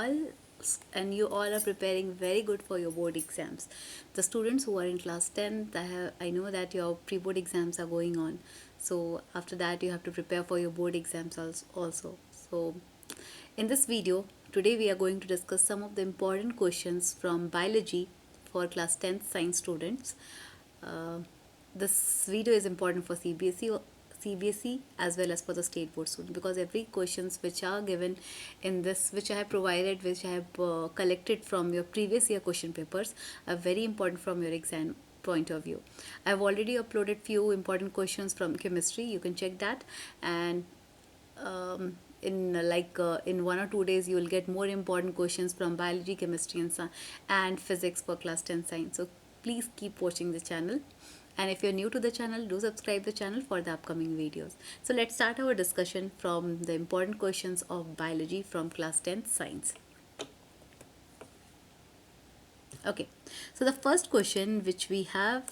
all, and you all are preparing very good for your board exams. The students who are in class 10, I know that your pre-board exams are going on. So after that, you have to prepare for your board exams also. So in this video, today we are going to discuss some of the important questions from biology for class 10th science students. Uh, this video is important for CBSE as well as for the state board student, because every questions which are given in this, which I have provided, which I have collected from your previous year question papers, are very important from your exam point of view. I have already uploaded few important questions from chemistry. You can check that, and in 1 or 2 days you will get more important questions from biology, chemistry and physics for class 10 science. So please keep watching the channel, and if you're new to the channel, do subscribe the channel for the upcoming videos. So let's start our discussion from the important questions of biology from class 10 science. Okay, so the first question which we have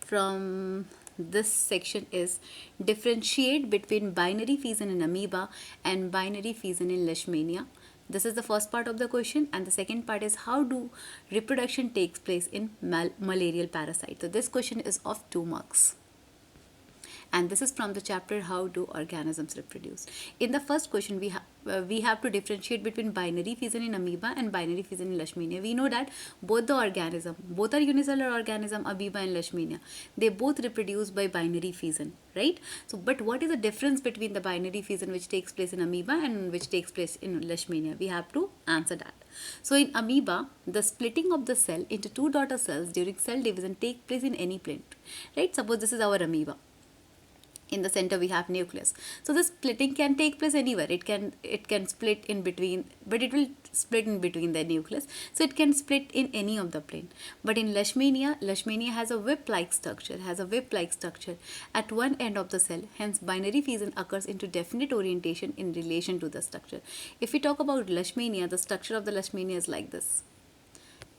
from this section is: differentiate between binary fission in amoeba and binary fission in leishmania. This is the first part of the question, and the second part is: how do reproduction takes place in malarial parasite. So this question is of 2 marks, and this is from the chapter how do organisms reproduce. In the first question, we have to differentiate between binary fission in amoeba and binary fission in leishmania. We know that both are unicellular organism, amoeba and leishmania. They both reproduce by binary fission, right? So but what is the difference between the binary fission which takes place in amoeba and which takes place in leishmania? We have to answer that. So in amoeba, the splitting of the cell into 2 daughter cells during cell division takes place in any plant, right? Suppose this is our amoeba. In the center we have nucleus, so the splitting can take place anywhere. It can split in between, but it will split in between the nucleus, so it can split in any of the plane. But in leishmania has a whip-like structure at one end of the cell. Hence binary fission occurs into definite orientation in relation to the structure. If we talk about leishmania, the structure of the leishmania is like this.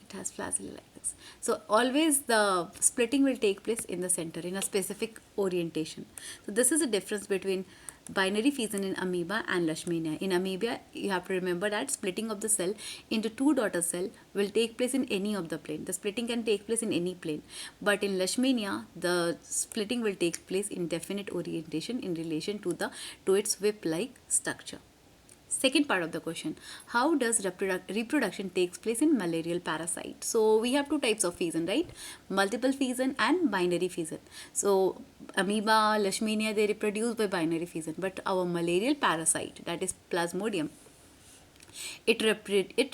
It has flagella like this. So always the splitting will take place in the center in a specific orientation. So this is the difference between binary fission in amoeba and leishmania. In amoeba, you have to remember that splitting of the cell into 2 daughter cell will take place in any of the plane. The splitting can take place in any plane. But in leishmania, the splitting will take place in definite orientation in relation to its whip-like structure. Second part of the question: how does reproduction takes place in malarial parasite? So we have 2 types of fission, right? Multiple fission and binary fission. So amoeba, leishmania, they reproduce by binary fission, but our malarial parasite, that is Plasmodium, it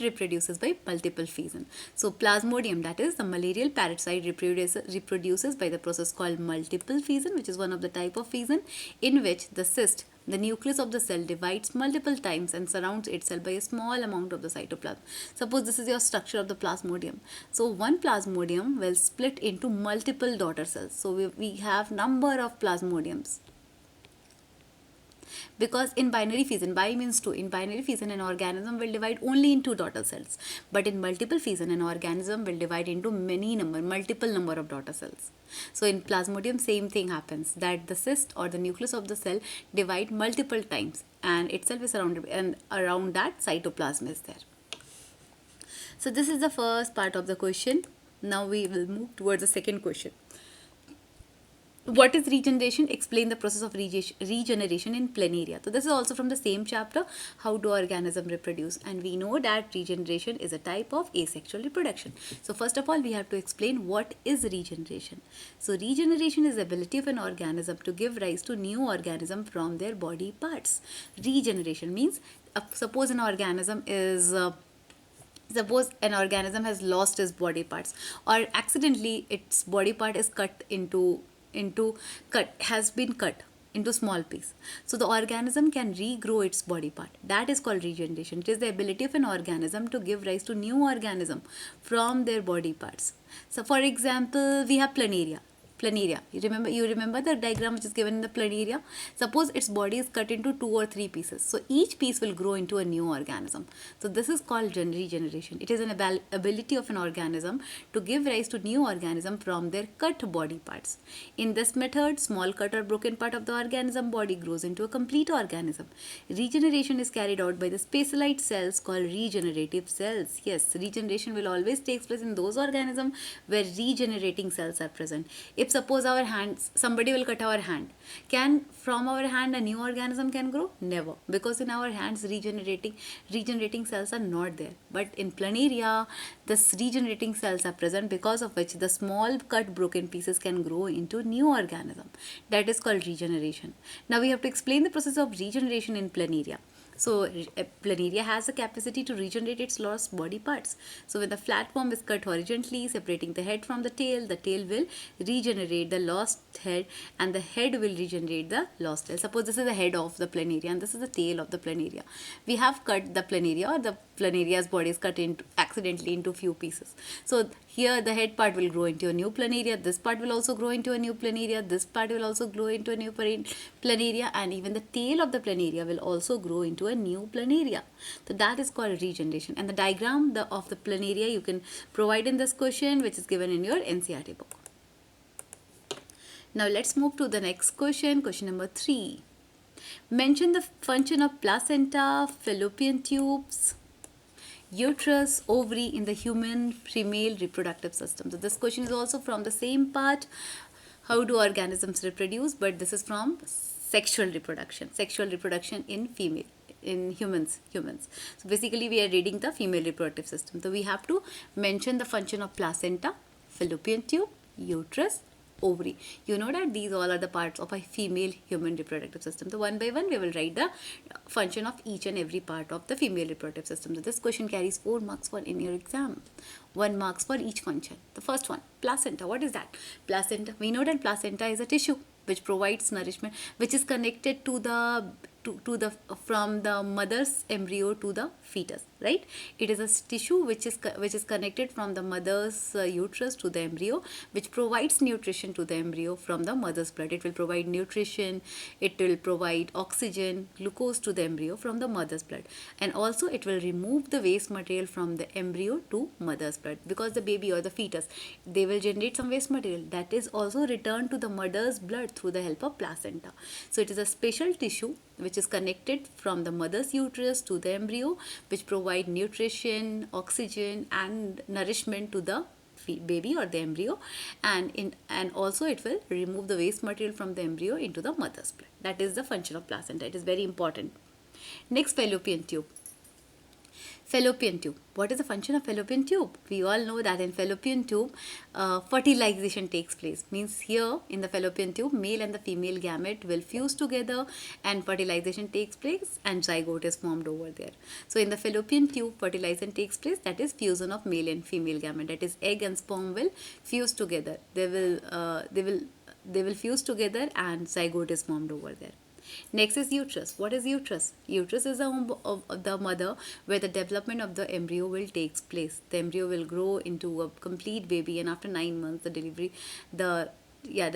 reproduces by multiple fission. So Plasmodium, that is the malarial parasite, reproduces by the process called multiple fission, which is one of the type of fission in which the nucleus of the cell divides multiple times and surrounds itself by a small amount of the cytoplasm. Suppose this is your structure of the Plasmodium. So one Plasmodium will split into multiple daughter cells. So we have number of Plasmodiums. Because in binary fission, bi means 2, in binary fission an organism will divide only into daughter cells, but in multiple fission an organism will divide into multiple number of daughter cells. So in Plasmodium, same thing happens, that the cyst or the nucleus of the cell divide multiple times and itself is surrounded, and around that cytoplasm is there. So this is the first part of the question. Now we will move towards the second question. What is regeneration? Explain the process of regeneration in planaria. So this is also from the same chapter, how do organisms reproduce, and we know that regeneration is a type of asexual reproduction. So first of all, we have to explain what is regeneration. So regeneration is the ability of an organism to give rise to new organism from their body parts. Regeneration means, suppose an organism has lost its body parts, or accidentally its body part is cut into small piece. So the organism can regrow its body part. That is called regeneration. It is the ability of an organism to give rise to new organism from their body parts. So for example, we have planaria. planaria. You remember the diagram which is given in the planaria? Suppose its body is cut into 2 or 3 pieces. So each piece will grow into a new organism. So this is called regeneration. It is an ability of an organism to give rise to new organism from their cut body parts. In this method, small cut or broken part of the organism body grows into a complete organism. Regeneration is carried out by the specialized cells called regenerative cells. Yes, regeneration will always take place in those organisms where regenerating cells are present. If suppose our hands, somebody will cut our hand, can from our hand a new organism can grow? Never, because in our hands regenerating cells are not there. But in planaria, the regenerating cells are present, because of which the small cut broken pieces can grow into new organism. That is called regeneration. Now we have to explain the process of regeneration in planaria. So planaria has the capacity to regenerate its lost body parts. So when the flat form is cut horizontally, separating the head from the tail will regenerate the lost head, and the head will regenerate the lost tail. Suppose this is the head of the planaria and this is the tail of the planaria. We have cut the planaria, or the planaria's body is cut into accidentally into few pieces. So here the head part will grow into a new planaria, this part will also grow into a new planaria, this part will also grow into a new planaria, and even the tail of the planaria will also grow into a new planaria. So that is called regeneration. And the diagram of the planaria you can provide in this question, which is given in your NCERT book. Now let's move to the next question, question number 3. Mention the function of placenta, fallopian tubes, uterus, ovary in the human female reproductive system. So this question is also from the same part, how do organisms reproduce, but this is from sexual reproduction in humans. So basically we are reading the female reproductive system. So we have to mention the function of placenta, fallopian tube, uterus, ovary. You know that these all are the parts of a female human reproductive system. So one by one we will write the function of each and every part of the female reproductive system. So this question carries 4 marks for in your exam. 1 marks for each function. The first one, placenta. What is that? Placenta. We know that placenta is a tissue which provides nourishment, which is connected to the from the mother's embryo to the fetus, right? It is a tissue which is connected from the mother's uterus to the embryo, which provides nutrition to the embryo from the mother's blood. It will provide nutrition, it will provide oxygen, glucose to the embryo from the mother's blood, and also it will remove the waste material from the embryo to mother's blood, because the baby or the fetus, they will generate some waste material that is also returned to the mother's blood through the help of placenta. So it is a special tissue which is connected from the mother's uterus to the embryo, which provide nutrition, oxygen and nourishment to the baby or the embryo, and also it will remove the waste material from the embryo into the mother's blood. That is the function of placenta. It is very important. Next, fallopian tube. Fallopian tube. What is the function of fallopian tube? We all know that in fallopian tube, fertilization takes place. Means here in the fallopian tube, male and the female gamete will fuse together and fertilization takes place and zygote is formed over there. So in the fallopian tube, fertilization takes place, that is fusion of male and female gamete. That is egg and sperm will fuse together. They will fuse together and zygote is formed over there. Next is uterus. What is uterus? Uterus is the home of the mother where the development of the embryo will take place. The embryo will grow into a complete baby, and after 9 months the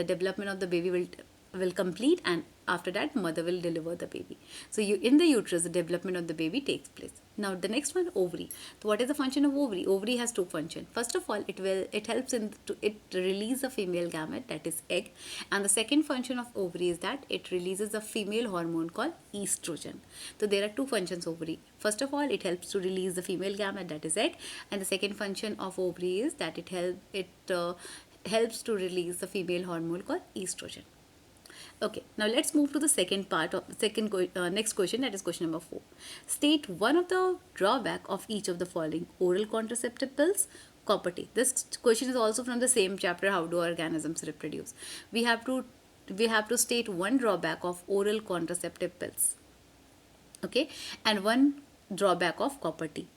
development of the baby will complete, and after that mother will deliver the baby. So in the uterus the development of the baby takes place. Now the next one, ovary. So what is the function of ovary? Ovary has 2 functions. First of all, it helps it release the female gamete, that is egg, and the second function of ovary is that it releases a female hormone called estrogen. So there are 2 functions ovary. First of all, it helps to release the female gamete, that is egg, and the second function of ovary is that it helps to release the female hormone called estrogen. Okay, now let's move to the second part of next question, that is question number 4. State one of the drawback of each of the following: oral contraceptive pills, copper T. This question is also from the same chapter, how do organisms reproduce. We have to state one drawback of oral contraceptive pills, okay, and one drawback of copper T.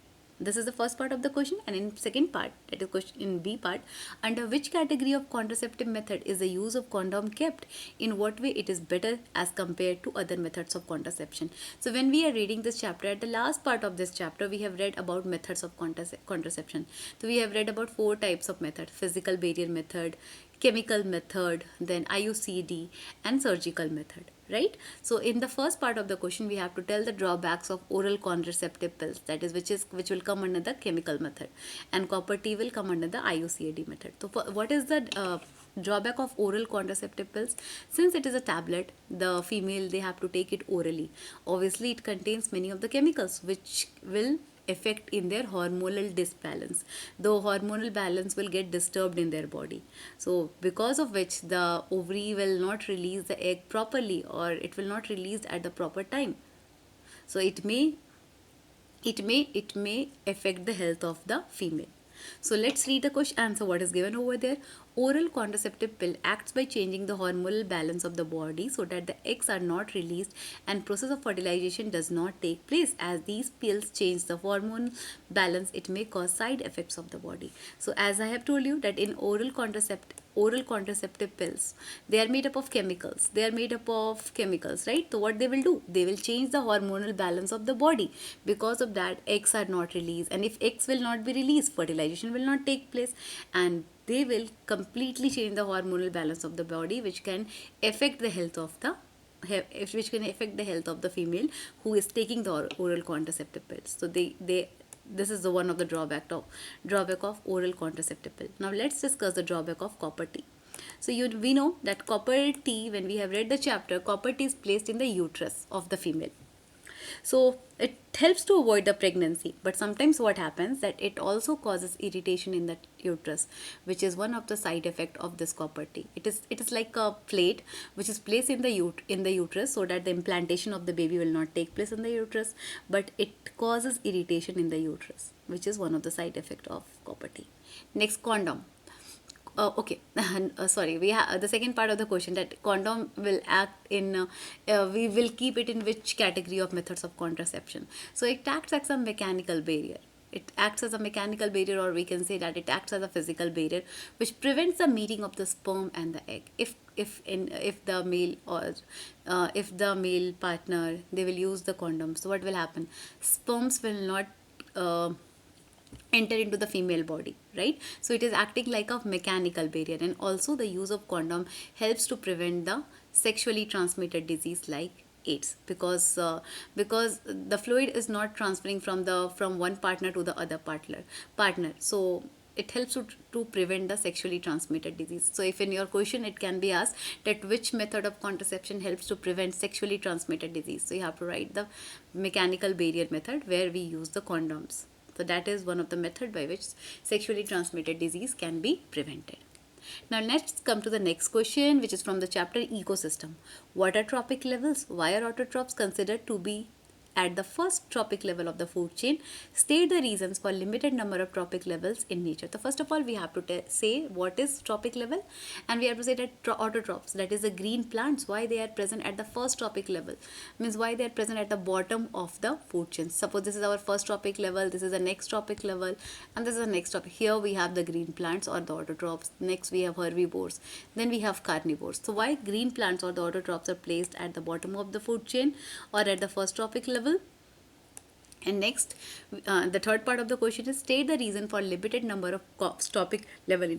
This is the first part of the question, and in second part, that is question in B part, under which category of contraceptive method is the use of condom kept? In what way it is better as compared to other methods of contraception? So when we are reading this chapter, at the last part of this chapter, we have read about methods of contraception. So we have read about 4 types of method: physical barrier method, chemical method, then IUCD, and surgical method, right? So in the first part of the question, we have to tell the drawbacks of oral contraceptive pills, that is which will come under the chemical method, and copper T will come under the IUCD method. So what is the drawback of oral contraceptive pills? Since it is a tablet, the female, they have to take it orally. Obviously it contains many of the chemicals which will affect in their hormonal disbalance. The hormonal balance will get disturbed in their body, so because of which the ovary will not release the egg properly, or it will not release at the proper time. So it may affect the health of the female. So let's read the question answer what is given over there. Oral contraceptive pill acts by changing the hormonal balance of the body so that the eggs are not released and process of fertilization does not take place. As these pills change the hormone balance, it may cause side effects of the body. So as I have told you that in oral contraceptive pills, they are made up of chemicals, right? So what they will do, they will change the hormonal balance of the body. Because of that, eggs are not released, and if eggs will not be released, fertilization will not take place, and they will completely change the hormonal balance of the body, which can affect the health of the female who is taking the oral contraceptive pills. So they this is the one of the drawback of oral contraceptive pill. Now let's discuss the drawback of copper T. So we know that copper T, when we have read the chapter, copper T is placed in the uterus of the female. So it helps to avoid the pregnancy, but sometimes what happens that it also causes irritation in the uterus, which is one of the side effect of this copper T. It is like a plate which is placed in the uterus so that the implantation of the baby will not take place in the uterus, but it causes irritation in the uterus, which is one of the side effect of copper T. Next, condom. Okay, sorry, we have the second part of the question, that condom will act in we will keep it in which category of methods of contraception. So it acts as a mechanical barrier. Or we can say that it acts as a physical barrier which prevents the meeting of the sperm and the egg. If the male or if the male partner, they will use the condom, so what will happen, sperms will not enter into the female body, right? So it is acting like a mechanical barrier. And also the use of condom helps to prevent the sexually transmitted disease like AIDS, because the fluid is not transferring from one partner to the other partner. So it helps to prevent the sexually transmitted disease. So if in your question it can be asked that which method of contraception helps to prevent sexually transmitted disease, so you have to write the mechanical barrier method where we use the condoms. So that is one of the method by which sexually transmitted disease can be prevented. Now let's come to the next question, which is from the chapter ecosystem. What are trophic levels? Why are autotrophs considered to be at the first trophic level of the food chain? State the reasons for limited number of trophic levels in nature. So first of all, we have to say what is trophic level, and we have to say that autotrophs, that is the green plants, why they are present at the first trophic level, means why they are present at the bottom of the food chain. Suppose this is our first trophic level, this is the next trophic level, and this is the next trophic. Here we have the green plants or the autotrophs. Next we have herbivores, then we have carnivores. So why green plants or the autotrophs are placed at the bottom of the food chain or at the first trophic level? And next, the third part of the question is state the reason for limited number of trophic level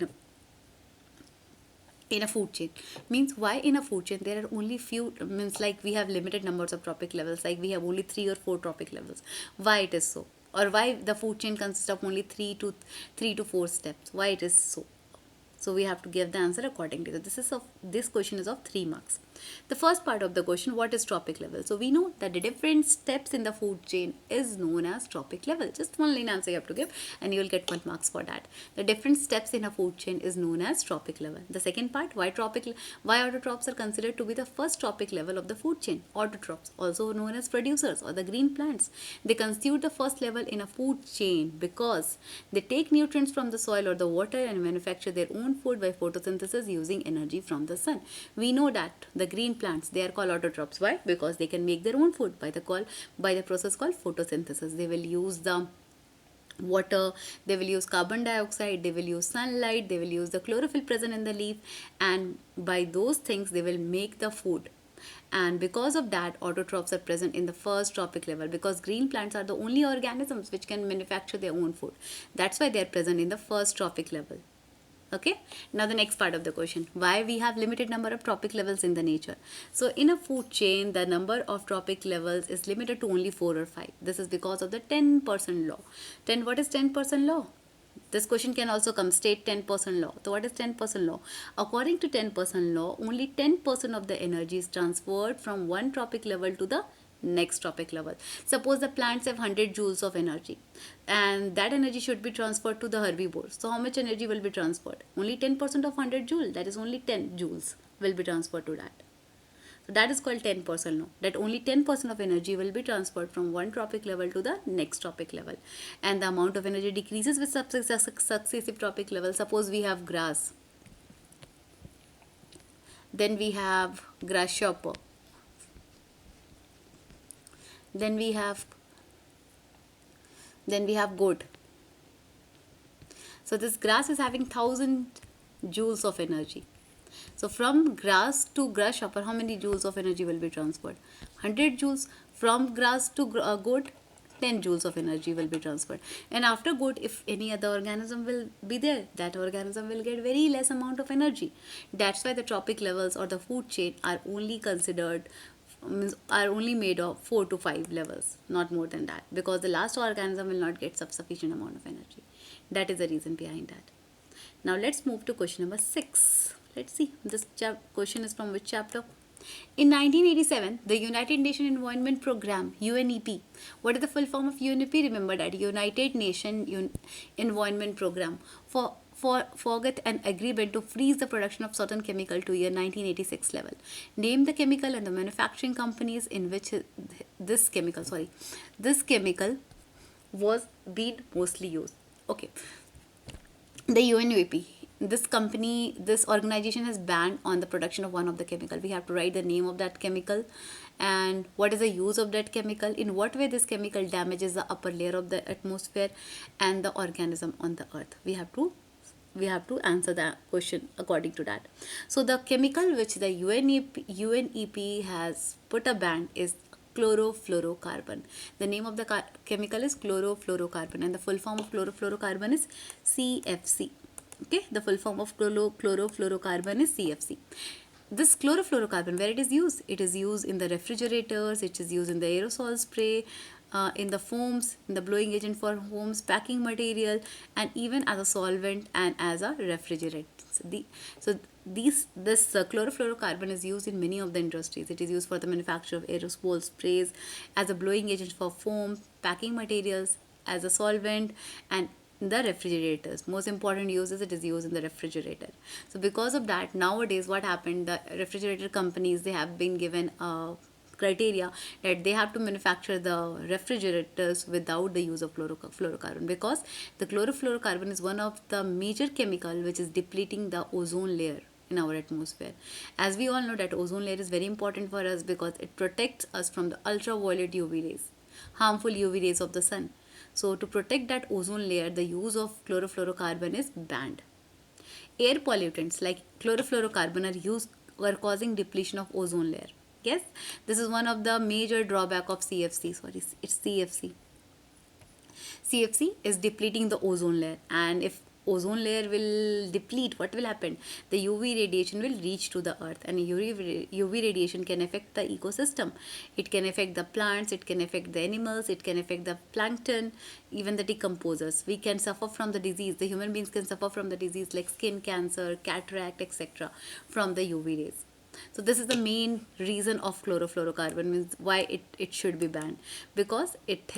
in a food chain. Means why in a food chain there are only few, means like we have limited numbers of trophic levels, like we have only 3 or 4 trophic levels. Why it is so? Or why the food chain consists of only 3 to 4 steps? Why it is so? So we have to give the answer accordingly. So this question is of 3 marks. The first part of the question, what is trophic level? So we know that the different steps in the food chain is known as trophic level. Just one line answer you have to give and you will get 1 marks for that. The different steps in a food chain is known as trophic level. The second part, why autotrophs are considered to be the first trophic level of the food chain. Autotrophs, also known as producers or the green plants, they constitute the first level in a food chain because they take nutrients from the soil or the water and manufacture their own food by photosynthesis using energy from the sun. We know that the green plants, they are called autotrophs. Why? Because they can make their own food by the process called photosynthesis. They will use the water, they will use carbon dioxide, they will use sunlight, they will use the chlorophyll present in the leaf, and by those things they will make the food. And because of that, autotrophs are present in the first trophic level, because green plants are the only organisms which can manufacture their own food. That's why they are present in the first trophic level. Okay, now the next part of the question, why we have limited number of trophic levels in the nature. So in a food chain, the number of trophic levels is limited to only 4 or 5. This is because of the 10% law. 10, what is 10% law? This question can also come, state 10% law. So what is 10% law? According to 10% law, only 10% of the energy is transferred from one trophic level to the next trophic level. Suppose the plants have 100 joules of energy and that energy should be transferred to the herbivores. So how much energy will be transferred? Only 10% of 100 joule, that is only 10 joules will be transferred to that. So that is called 10% law, that only 10% of energy will be transferred from one trophic level to the next trophic level. And the amount of energy decreases with successive trophic levels. Suppose we have grass, then we have grasshopper, then we have goat. So this grass is having 1000 joules of energy. So from grass to grasshopper, how many joules of energy will be transferred? 100 joules. From grass to goat, 10 joules of energy will be transferred. And after goat, if any other organism will be there, that organism will get very less amount of energy. That's why the trophic levels or the food chain are only considered, are only made of 4 to 5 levels, not more than that, because the last organism will not get sufficient amount of energy. That is the reason behind that. Now let's move to question number 6. Let's see, this question is from which chapter? In 1987, the United Nations Environment Program, UNEP. What is the full form of UNEP? Remember that, United Nations Environment Program. Forget an agreement to freeze the production of certain chemical to year 1986 level. Name the chemical and the manufacturing companies in which this chemical was being mostly used. Okay. The UNEP, this organization has banned on the production of one of the chemical. We have to write the name of that chemical and what is the use of that chemical, in what way this chemical damages the upper layer of the atmosphere and the organism on the earth. We have to answer that question according to that. So the chemical which the UNEP has put a ban is chlorofluorocarbon. The name of the chemical is chlorofluorocarbon and the full form of chlorofluorocarbon is CFC. Okay, the full form of chlorofluorocarbon is CFC. This chlorofluorocarbon, where it is used? It is used in the refrigerators, it is used in the aerosol spray, in the foams, in the blowing agent for homes, packing material, and even as a solvent and as a refrigerant. This chlorofluorocarbon is used in many of the industries. It is used for the manufacture of aerosol sprays, as a blowing agent for foam, packing materials, as a solvent, and the refrigerators. Most important uses, it is used in the refrigerator. So because of that, nowadays what happened, the refrigerator companies, they have been given a criteria that they have to manufacture the refrigerators without the use of fluorocarbon, because the chlorofluorocarbon is one of the major chemical which is depleting the ozone layer in our atmosphere. As we all know that ozone layer is very important for us because it protects us from the ultraviolet UV rays, harmful UV rays of the sun. So to protect that ozone layer, the use of chlorofluorocarbon is banned. Air pollutants like chlorofluorocarbon are causing depletion of ozone layer. Yes, this is one of the major drawback of CFC. Sorry, it's CFC. CFC is depleting the ozone layer, and if ozone layer will deplete, what will happen? The UV radiation will reach to the earth, and UV radiation can affect the ecosystem. It can affect the plants, it can affect the animals, it can affect the plankton, even the decomposers. We can suffer from the disease. The human beings can suffer from the disease like skin cancer, cataract, etc. from the UV rays. So this is the main reason of chlorofluorocarbon, means why it should be banned, because it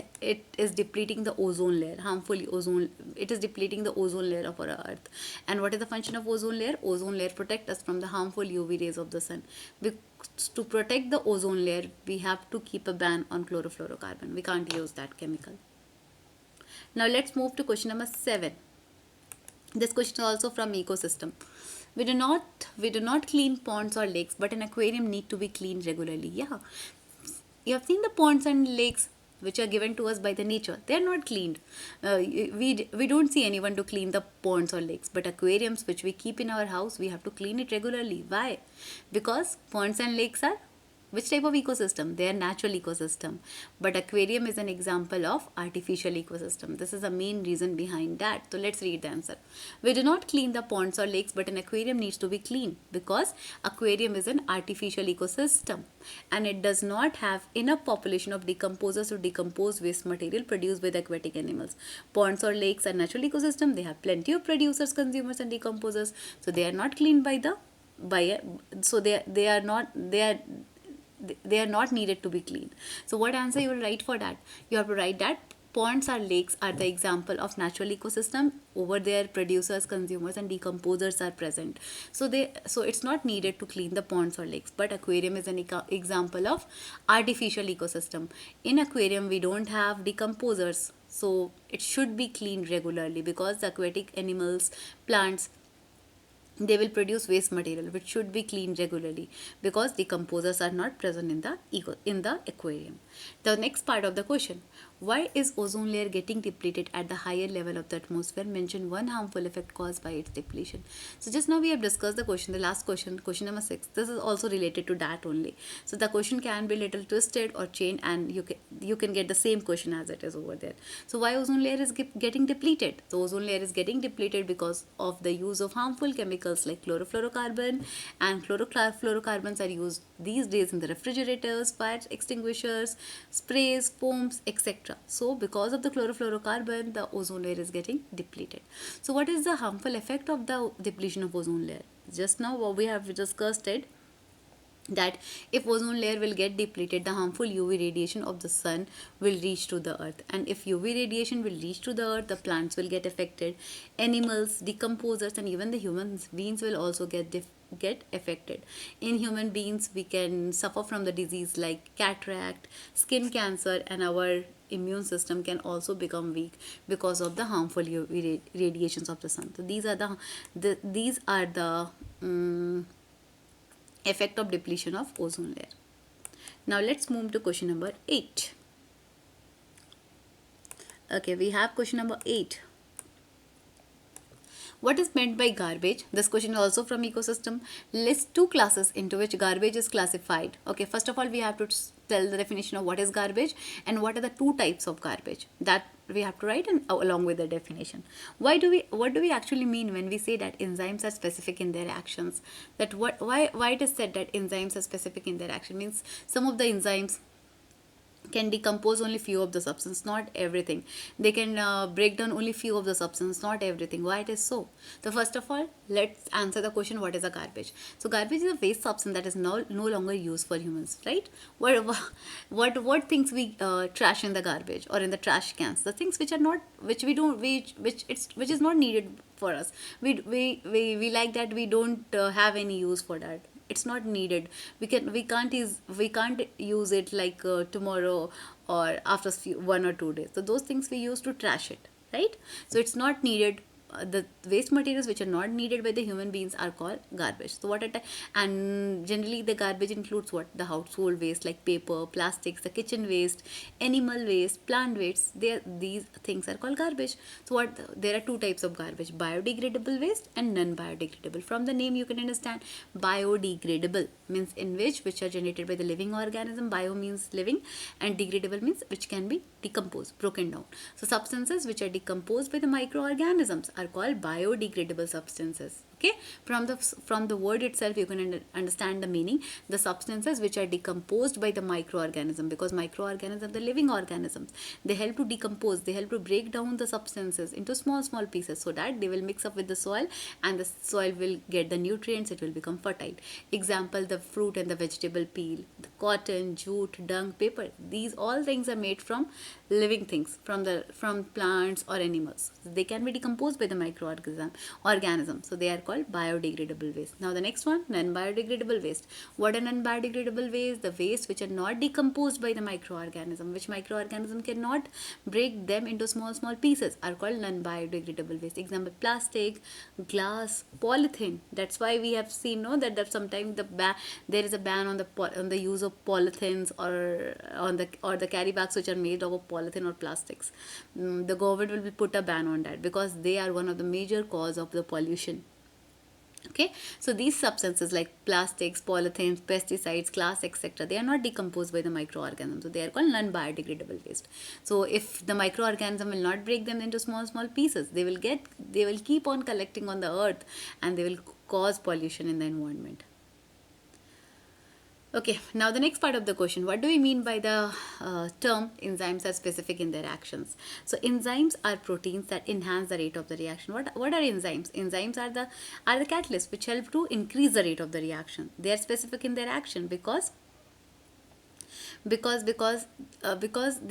is depleting the ozone layer, harmful ozone. It is depleting the ozone layer of our earth. And what is the function of ozone layer? Ozone layer protect us from the harmful UV rays of the sun. To protect the ozone layer, we have to keep a ban on chlorofluorocarbon. We can't use that chemical. Now let's move to question number 7. This question is also from ecosystem. We do not clean ponds or lakes, but an aquarium need to be cleaned regularly. Yeah, you have seen the ponds and lakes which are given to us by the nature. They are not cleaned. We don't see anyone to clean the ponds or lakes, but aquariums which we keep in our house, we have to clean it regularly. Why? Because ponds and lakes are Which type of ecosystem? They are natural ecosystem. But aquarium is an example of artificial ecosystem. This is the main reason behind that. So let's read the answer. We do not clean the ponds or lakes, but an aquarium needs to be cleaned because aquarium is an artificial ecosystem and it does not have enough population of decomposers to decompose waste material produced by the aquatic animals. Ponds or lakes are natural ecosystem. They have plenty of producers, consumers and decomposers. So they are not cleaned by the so they are not needed to be cleaned. So what answer you will write for that? You have to write that ponds or lakes are the example of natural ecosystem. Over there producers, consumers and decomposers are present, so it's not needed to clean the ponds or lakes. But aquarium is an example of artificial ecosystem. In aquarium we don't have decomposers, so it should be cleaned regularly because the aquatic animals, plants, they will produce waste material which should be cleaned regularly because decomposers are not present in the aquarium. The next part of the question: why is ozone layer getting depleted at the higher level of the atmosphere? Mention one harmful effect caused by its depletion. So just now we have discussed the question, the last question, question number 6. This is also related to that only. So the question can be little twisted or changed, and you can get the same question as it is over there. So why ozone layer is getting depleted? The ozone layer is getting depleted because of the use of harmful chemicals like chlorofluorocarbon, and chlorofluorocarbons are used these days in the refrigerators, fire extinguishers, sprays, foams, etc. So because of the chlorofluorocarbon, the ozone layer is getting depleted. So what is the harmful effect of the depletion of ozone layer? Just now what we have discussed it, that if ozone layer will get depleted, the harmful UV radiation of the sun will reach to the earth, and if UV radiation will reach to the earth, the plants will get affected, animals, decomposers and even the human beings will also get affected. In human beings we can suffer from the disease like cataract, skin cancer, and our immune system can also become weak because of the harmful UV radiations of the sun. So these are the effect of depletion of ozone layer. Now let's move to question number 8. Okay, we have question number 8. What is meant by garbage? This question is also from ecosystem. List two classes into which garbage is classified. Okay, first of all we have to tell the definition of what is garbage and what are the two types of garbage. That we have to write and along with the definition. What do we actually mean when we say that enzymes are specific in their actions? That why it is said that enzymes are specific in their action means some of the enzymes can decompose only few of the substance, not everything. They can break down only few of the substance, not everything. Why it is so? So first of all, let's answer the question, what is a garbage? So garbage is a waste substance that is no longer used for humans, right? What things we trash in the garbage or in the trash cans? The things which are not, which we don't, which is not needed for us. We like that, we don't have any use for that. It's not needed. We can't use it like tomorrow or after 1 or 2 days. So those things we use to trash it, right? So it's not needed. The waste materials which are not needed by the human beings are called garbage. So and generally the garbage includes what? The household waste like paper, plastics, the kitchen waste, animal waste, plant waste. These things are called garbage. So there are two types of garbage: biodegradable waste and non-biodegradable. From the name you can understand, biodegradable means which are generated by the living organism. Bio means living and degradable means which can be decomposed, broken down. So substances which are decomposed by the microorganisms are called biodegradable substances. Okay, from the word itself you can understand the meaning. The substances which are decomposed by the microorganism, because microorganisms are the living organisms, they help to decompose, they help to break down the substances into small pieces so that they will mix up with the soil and the soil will get the nutrients, it will become fertile. Example, the fruit and the vegetable peel, the cotton, jute, dung, paper, these all things are made from living things, from plants or animals. They can be decomposed by the microorganism, so they are called biodegradable waste. Now the next one, non-biodegradable waste. What are non-biodegradable waste? The waste which are not decomposed by the microorganism, which microorganism cannot break them into small pieces, are called non-biodegradable waste. Example, plastic, glass, polythene. That's why we have seen that sometimes there is a ban on the use of polythenes or the carry bags which are made of polythene or plastics. The government will put a ban on that because they are one of the major cause of the pollution Okay, so these substances like plastics, polythenes, pesticides, glass, etc., they are not decomposed by the microorganisms. So they are called non-biodegradable waste. So if the microorganism will not break them into small pieces, they will keep on collecting on the earth, and they will cause pollution in the environment. Okay, now the next part of the question, what do we mean by the term enzymes are specific in their actions? So enzymes are proteins that enhance the rate of the reaction. What are enzymes? Enzymes are the catalysts which help to increase the rate of the reaction. They are specific in their action because they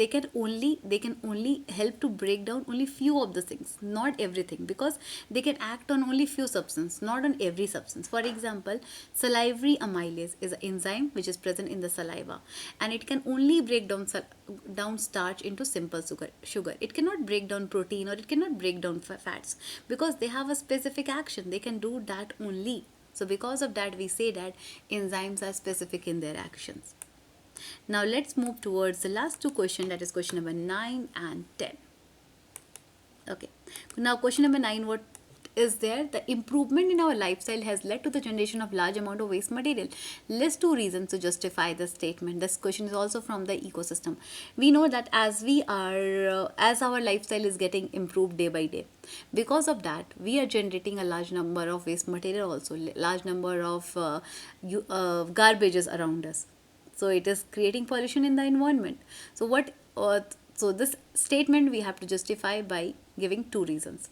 can only help to break down only few of the things, not everything, because they can act on only few substance, not on every substance. For example, salivary amylase is an enzyme which is present in the saliva, and it can only break down starch into simple sugar. It cannot break down protein, or it cannot break down fats, because they have a specific action. They can do that only. So because of that, we say that enzymes are specific in their actions. Now let's move towards the last two questions, that is question number 9 and 10. Okay. Now question number 9, what is there? The improvement in our lifestyle has led to the generation of large amount of waste material. List two reasons to justify this statement. This question is also from the ecosystem. We know that as our lifestyle is getting improved day by day, because of that we are generating a large number of waste material, also large number of garbages around us. So it is creating pollution in the environment. So so this statement we have to justify by giving two reasons.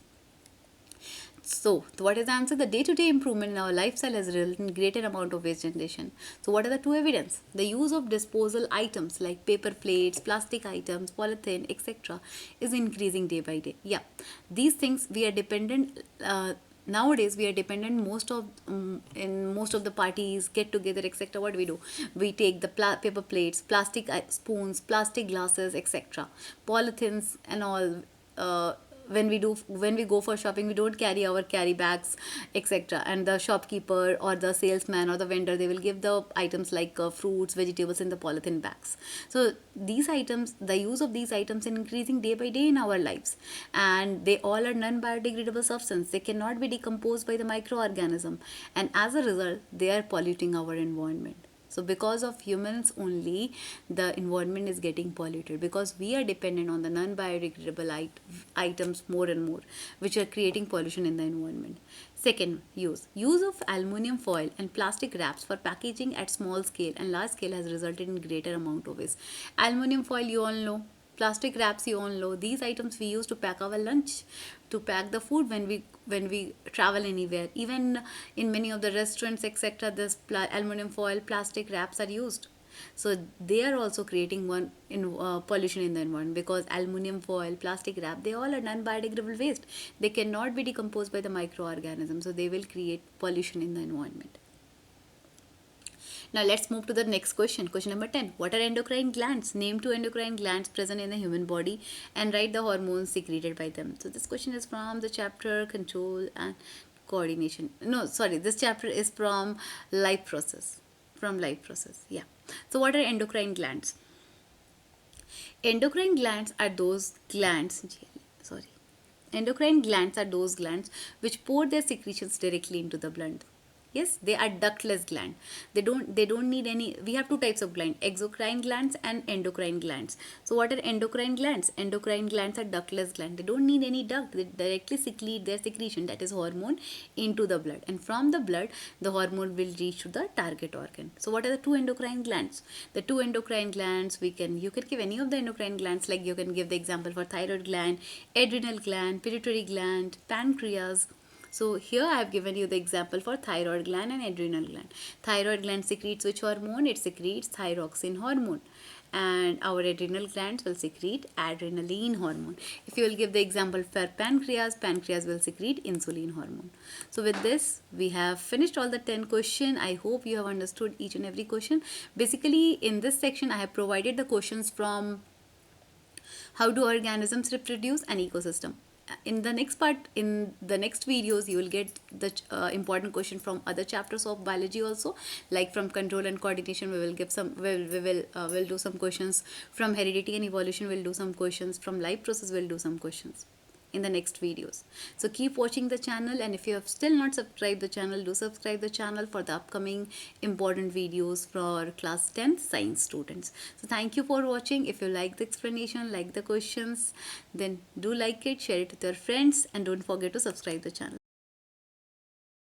So what is the answer? The day-to-day improvement in our lifestyle has resulted in greater amount of waste generation. So what are the two evidence? The use of disposal items like paper plates, plastic items, polythene, etc. is increasing day by day. Yeah, these things we are dependent. Nowadays we are dependent in most of the parties, get together, etc. What we take the paper plates, plastic spoons, plastic glasses, etc., polythenes and all. When we go for shopping, we don't carry our carry bags, etc., and the shopkeeper or the salesman or the vendor, they will give the items like fruits, vegetables in the polythene bags. So these items, the use of these items is increasing day by day in our lives, and they all are non-biodegradable substance. They cannot be decomposed by the microorganism, and as a result they are polluting our environment. So because of humans only, the environment is getting polluted, because we are dependent on the non-biodegradable items more and more, which are creating pollution in the environment. Second, use of aluminum foil and plastic wraps for packaging at small scale and large scale has resulted in greater amount of waste. Aluminum foil, you all know. Plastic wraps, you all know. These items we use to pack our lunch, to pack the food when we travel anywhere. Even in many of the restaurants, etc., this aluminum foil, plastic wraps are used. So they are also creating pollution in the environment, because aluminum foil, plastic wrap, they all are non-biodegradable waste. They cannot be decomposed by the microorganisms, so they will create pollution in the environment. Now let's move to the next question. Question number 10. What are endocrine glands? Name two endocrine glands present in the human body and write the hormones secreted by them. So this question is from the chapter Control and Coordination. No, sorry, this chapter is from Life Process. From Life Process, yeah. So what are endocrine glands? Endocrine glands are those glands, sorry. Endocrine glands are those glands which pour their secretions directly into the blood. Yes, they are ductless gland. They don't need any. We have two types of gland: exocrine glands and endocrine glands. So what are endocrine glands? Endocrine glands are ductless gland. They don't need any duct. They directly secrete their secretion, that is hormone, into the blood, and from the blood the hormone will reach to the target organ. So what are the two endocrine glands? The two endocrine glands, you can give any of the endocrine glands, like you can give the example for thyroid gland, adrenal gland, pituitary gland, pancreas. So here I have given you the example for thyroid gland and adrenal gland. Thyroid gland secretes which hormone? It secretes thyroxine hormone. And our adrenal glands will secrete adrenaline hormone. If you will give the example for pancreas, pancreas will secrete insulin hormone. So with this, we have finished all the 10 questions. I hope you have understood each and every question. Basically, in this section, I have provided the questions from how do organisms reproduce and ecosystem. In the next part, in the next videos, you will get the important question from other chapters of biology also, like from control and coordination. We will give some, we'll do some questions from heredity and evolution. We'll do some questions from life process. We'll do some questions. in the next videos. So keep watching the channel, and if you have still not subscribed the channel, do subscribe the channel for the upcoming important videos for class 10 science students. So thank you for watching. If you like the explanation, like the questions, then do like it, share it with your friends, and don't forget to subscribe the channel.